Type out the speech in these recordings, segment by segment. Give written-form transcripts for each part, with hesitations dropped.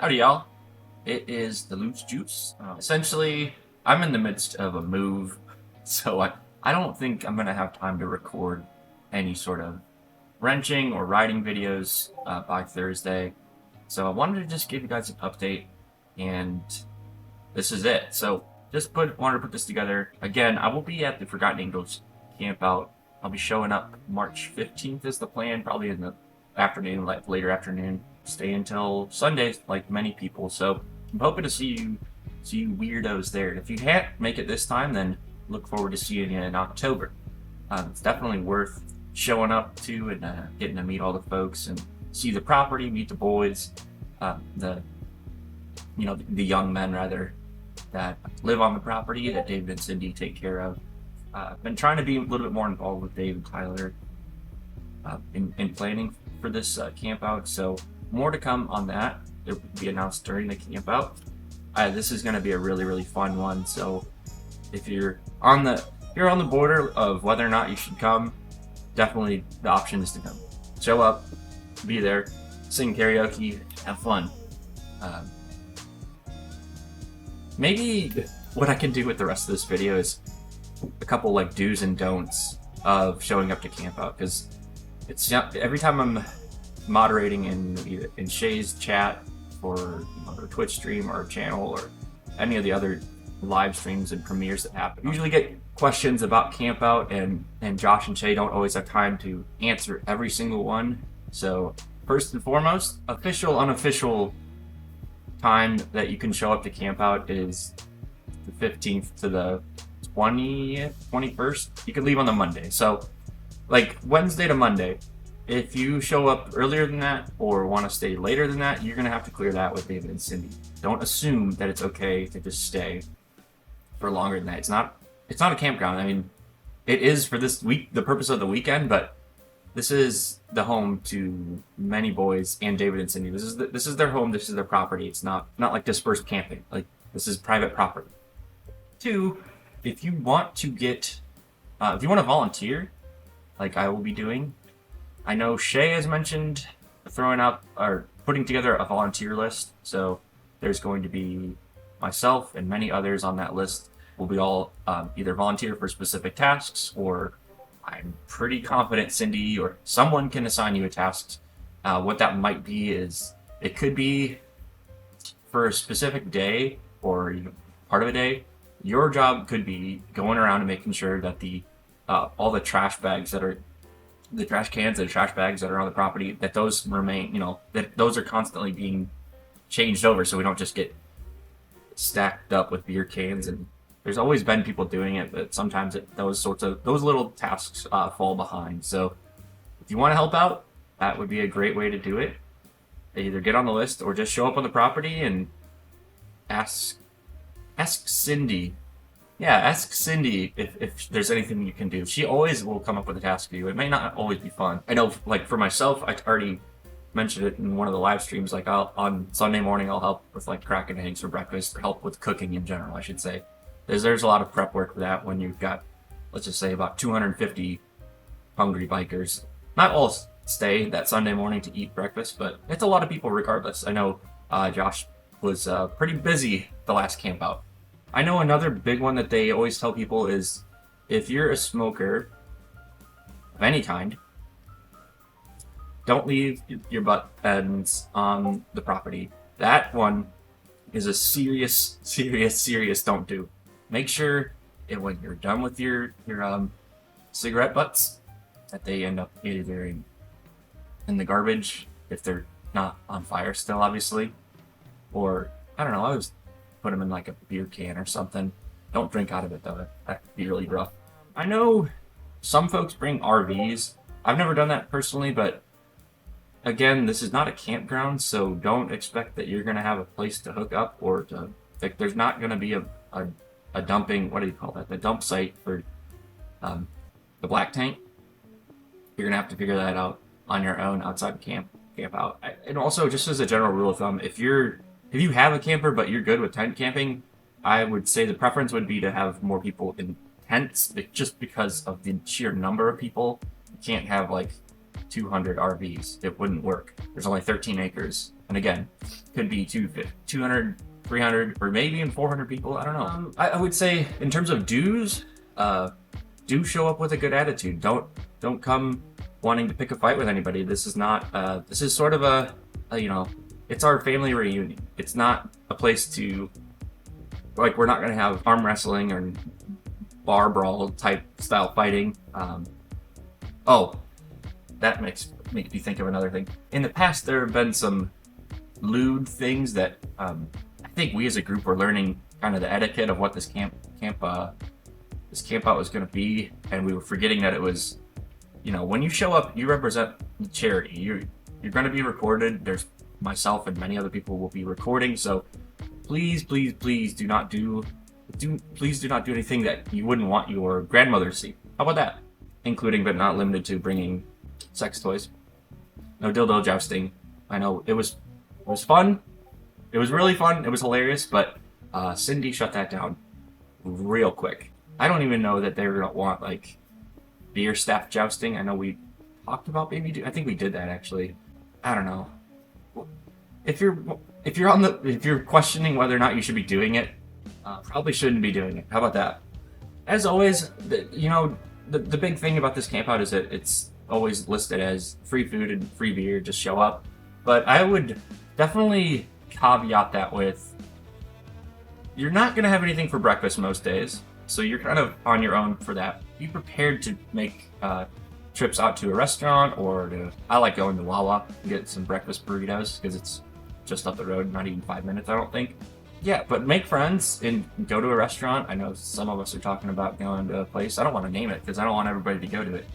Howdy, y'all. It is the Loose Juice. Essentially, I'm in the midst of a move, so I don't think I'm going to have time to record any sort of wrenching or riding videos by Thursday. So I wanted to just give you guys an update, and this is it. So wanted to put this together. Again, I will be at the Forgotten Angels Campout. I'll be showing up March 15th is the plan, probably in the afternoon, like later afternoon. Stay until Sunday, like many people. So I'm hoping to see you weirdos there. And if you can't make it this time, then look forward to seeing you in October. It's definitely worth showing up to and getting to meet all the folks and see the property, meet the boys, the young men rather that live on the property that David and Cindy take care of. I've been trying to be a little bit more involved with Dave and Tyler in planning for this camp out, so more to come on that. It will be announced during the camp out. This is going to be a really fun one, so if you're on the border of whether or not you should come, definitely the option is to come. Show up, be there, sing karaoke, have fun. Maybe what I can do with the rest of this video is a couple like do's and don'ts of showing up to camp out, because it's every time I'm moderating in Shay's chat or her Twitch stream or channel or any of the other live streams and premieres that happen, I usually get questions about camp out, and Josh and Shay don't always have time to answer every single one. So first and foremost, official unofficial time that you can show up to camp out is the 15th to the 20th, 21st. You can leave on the Monday. So like Wednesday to Monday. If you show up earlier than that or want to stay later than that, you're going to have to clear that with David and Cindy. Don't assume that it's okay to just stay for longer than that. It's not a campground. I mean, it is for this week, the purpose of the weekend, but this is the home to many boys and David and Cindy. This is their home. This is their property. It's not like dispersed camping. Like, this is private property. Two, if you want to volunteer, like I will be doing, I know Shay has mentioned throwing out or putting together a volunteer list. So there's going to be myself and many others on that list. We'll be all either volunteer for specific tasks, or I'm pretty confident Cindy or someone can assign you a task. What that might be is it could be for a specific day or even part of a day. Your job could be going around and making sure that all the trash bags that are the trash cans and trash bags that are on the property, that those remain, that those are constantly being changed over, so we don't just get stacked up with beer cans. And there's always been people doing it, but sometimes those little tasks fall behind. So if you want to help out, that would be a great way to do it. Either get on the list or just show up on the property and ask Cindy. Yeah, ask Cindy if there's anything you can do. She always will come up with a task for you. It may not always be fun. I know, like for myself, I already mentioned it in one of the live streams. Like on Sunday morning, I'll help with like cracking eggs for breakfast, or help with cooking in general, I should say. There's a lot of prep work for that when you've got, let's just say, about 250 hungry bikers. Not all stay that Sunday morning to eat breakfast, but it's a lot of people regardless. I know Josh was pretty busy the last camp out. I know another big one that they always tell people is, if you're a smoker of any kind, don't leave your butt ends on the property. That one is a serious don't do. Make sure that when you're done with your cigarette butts, that they end up either in the garbage, if they're not on fire still, obviously, or I don't know. I always put them in like a beer can or something. Don't drink out of it though. That could be really rough. I know some folks bring RVs. I've never done that personally, but again, this is not a campground, so don't expect that you're going to have a place to hook up, or there's not going to be a dumping, what do you call that? The dump site for the black tank. You're going to have to figure that out on your own outside camp out. And also, just as a general rule of thumb, if you have a camper but you're good with tent camping, I would say the preference would be to have more people in tents, just because of the sheer number of people. You can't have like 200 RVs. It wouldn't work. There's only 13 acres. And again, could be 200, 300, or maybe even 400 people. I don't know. I would say in terms of dues, do show up with a good attitude. Don't come wanting to pick a fight with anybody. This is not, this is sort of a, you know, it's our family reunion. It's not a place to, like, we're not going to have arm wrestling or bar brawl type style fighting. Oh, that makes me think of another thing. In the past, there have been some lewd things that I think we as a group were learning kind of the etiquette of what this campout was going to be, and we were forgetting that it was, you know, when you show up, you represent the charity. You're going to be recorded. There's myself and many other people will be recording, so please do not do anything that you wouldn't want your grandmother to see. How about that? Including but not limited to bringing sex toys. No dildo jousting. I know it was fun. It was really fun. It was hilarious, but Cindy shut that down real quick. I don't even know that they're gonna want like beer staff jousting. I know we talked about maybe I think we did that actually. I don't know. If you're questioning whether or not you should be doing it, probably shouldn't be doing it. How about that? As always, the big thing about this campout is that it's always listed as free food and free beer. Just show up. But I would definitely caveat that with, you're not going to have anything for breakfast most days, so you're kind of on your own for that. Be prepared to make trips out to a restaurant I like going to Wawa and get some breakfast burritos because it's just up the road, not even 5 minutes, I don't think. Yeah, but make friends and go to a restaurant. I know some of us are talking about going to a place. I don't want to name it because I don't want everybody to go to it.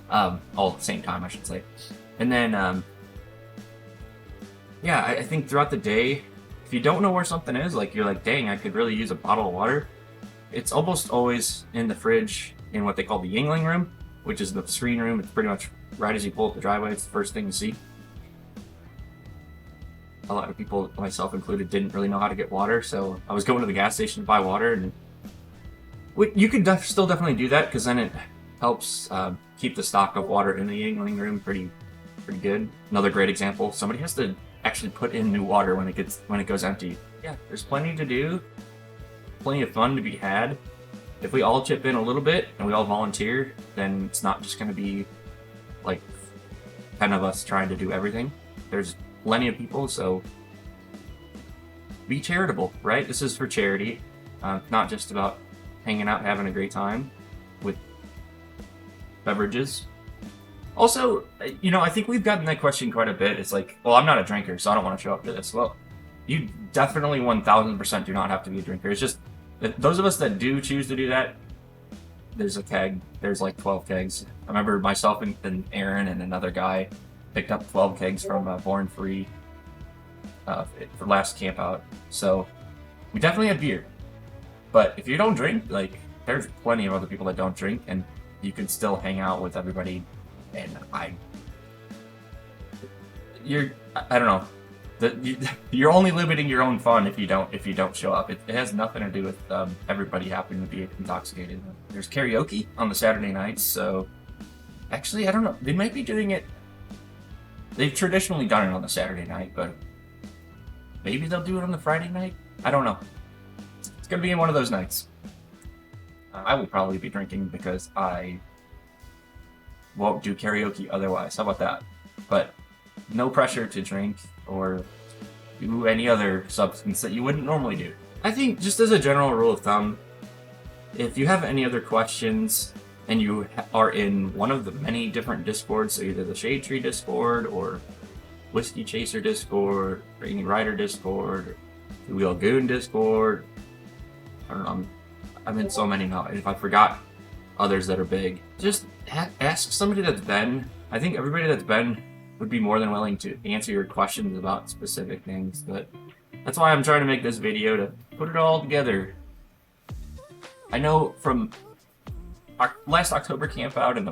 All at the same time, I should say. And then, yeah, I think throughout the day, if you don't know where something is, like you're like, dang, I could really use a bottle of water, it's almost always in the fridge in what they call the Yingling room, which is the screen room. It's pretty much right as you pull up the driveway. It's the first thing you see. A lot of people, myself included, didn't really know how to get water, so I was going to the gas station to buy water, and you could still definitely do that because then it helps keep the stock of water in the Yingling room pretty good. Another great example: somebody has to actually put in new water when it goes empty. Yeah, there's plenty to do, plenty of fun to be had. If we all chip in a little bit and we all volunteer, then it's not just going to be like 10 of us trying to do everything. There's plenty of people, so be charitable, right? This is for charity, not just about hanging out, having a great time with beverages. Also, I think we've gotten that question quite a bit. It's like, well, I'm not a drinker, so I don't want to show up to this. Well, you definitely 1000% do not have to be a drinker. It's just those of us that do choose to do that, there's a keg. There's like 12 kegs. I remember myself and Aaron and another guy picked up 12 kegs from Born Free for last camp out. So we definitely had beer. But if you don't drink, like, there's plenty of other people that don't drink, and you can still hang out with everybody. And I don't know. You're only limiting your own fun if you don't show up. It has nothing to do with everybody happening to be intoxicated. There's karaoke on the Saturday nights, so actually I don't know. They might be doing it. They've traditionally done it on the Saturday night, but maybe they'll do it on the Friday night. I don't know. It's gonna be one of those nights. I will probably be drinking because I won't do karaoke otherwise. How about that? But no pressure to drink or do any other substance that you wouldn't normally do. I think just as a general rule of thumb, if you have any other questions and you are in one of the many different discords, so either the Shade Tree Discord or Whiskey Chaser Discord, or Any Rider Discord, or the Wheel Goon Discord, I don't know, I'm in so many now. If I forgot others that are big, just ask somebody that's been. I think everybody that's been would be more than willing to answer your questions about specific things, but that's why I'm trying to make this video, to put it all together. I know from our last October campout and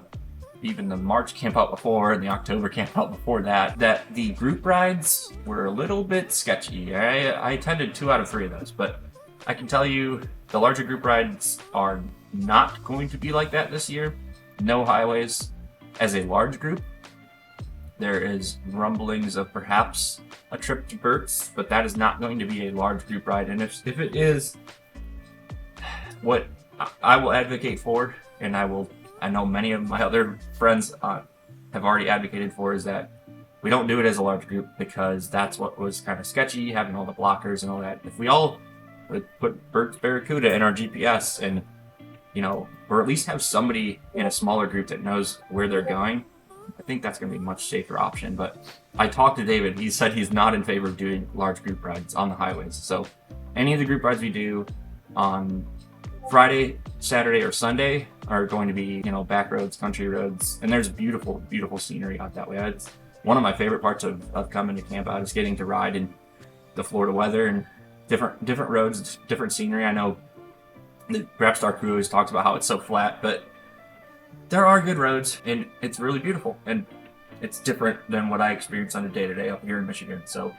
even the March campout before and the October campout before that the group rides were a little bit sketchy. I attended 2 out of 3 of those, but I can tell you the larger group rides are not going to be like that this year. No highways as a large group. there is rumblings of perhaps a trip to Bert's, but that is not going to be a large group ride. And if it is, what I will advocate for, and I know many of my other friends have already advocated for, is that we don't do it as a large group, because that's what was kind of sketchy, having all the blockers and all that. If we all would put Bert's Barracuda in our GPS and, or at least have somebody in a smaller group that knows where they're going, I think that's going to be a much safer option. But I talked to David. He said he's not in favor of doing large group rides on the highways. So any of the group rides we do on Friday, Saturday, or Sunday are going to be, back roads, country roads, and there's beautiful, beautiful scenery out that way. It's one of my favorite parts of coming to camp out is getting to ride in the Florida weather and different roads, different scenery. I know the Grapstar crew always talks about how it's so flat, but there are good roads, and it's really beautiful, and it's different than what I experience on a day-to-day up here in Michigan. So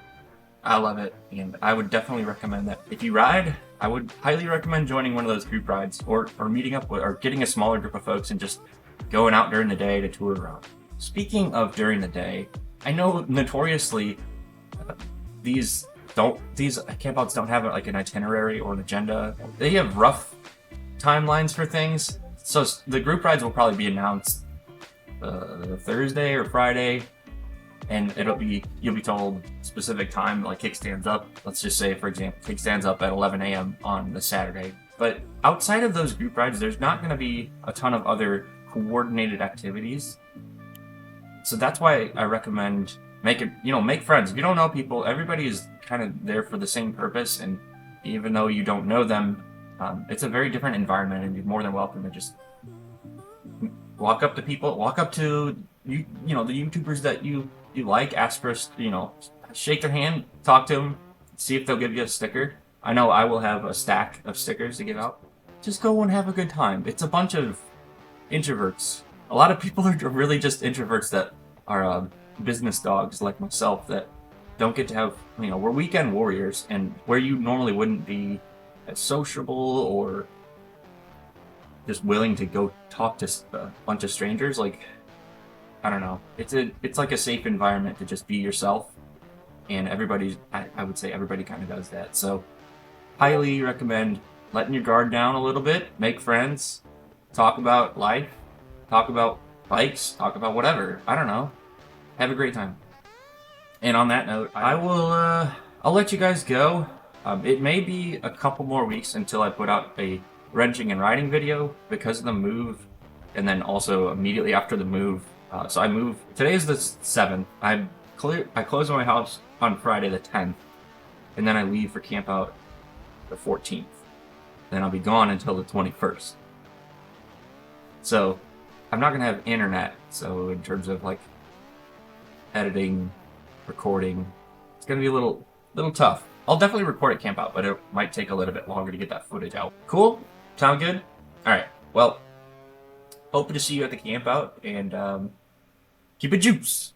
I love it, and I would definitely recommend that. If you ride, I would highly recommend joining one of those group rides, or meeting up with, or getting a smaller group of folks and just going out during the day to tour around. Speaking of during the day, I know notoriously these campouts don't have like an itinerary or an agenda. They have rough timelines for things. So the group rides will probably be announced Thursday or Friday, and you'll be told specific time, like kickstands up. Let's just say, for example, kickstands up at 11 a.m. on the Saturday. But outside of those group rides, there's not going to be a ton of other coordinated activities. So that's why I recommend make friends. If you don't know people, everybody is kind of there for the same purpose, and even though you don't know them, it's a very different environment, and you're more than welcome to just walk up to people, the YouTubers that you like, ask for, shake their hand, talk to them, see if they'll give you a sticker. I know I will have a stack of stickers to give out. Just go and have a good time. It's a bunch of introverts. A lot of people are really just introverts that are business dogs like myself that don't get to have, we're weekend warriors, and where you normally wouldn't be as sociable or just willing to go talk to a bunch of strangers, like, I don't know. It's like a safe environment to just be yourself, and I would say everybody kind of does that. So highly recommend letting your guard down a little bit, make friends, talk about life, talk about bikes, talk about whatever. I don't know. Have a great time. And on that note, I'll let you guys go. It may be a couple more weeks until I put out a wrenching and riding video because of the move, and then also immediately after the move. So I move. Today is the 7th. I close my house on Friday the 10th, and then I leave for Campout the 14th. Then I'll be gone until the 21st. So I'm not gonna have internet. So in terms of like editing, recording, it's gonna be a little tough. I'll definitely record at Campout, but it might take a little bit longer to get that footage out. Cool? Sound good? Alright, well, hope to see you at the Campout, and keep it juice!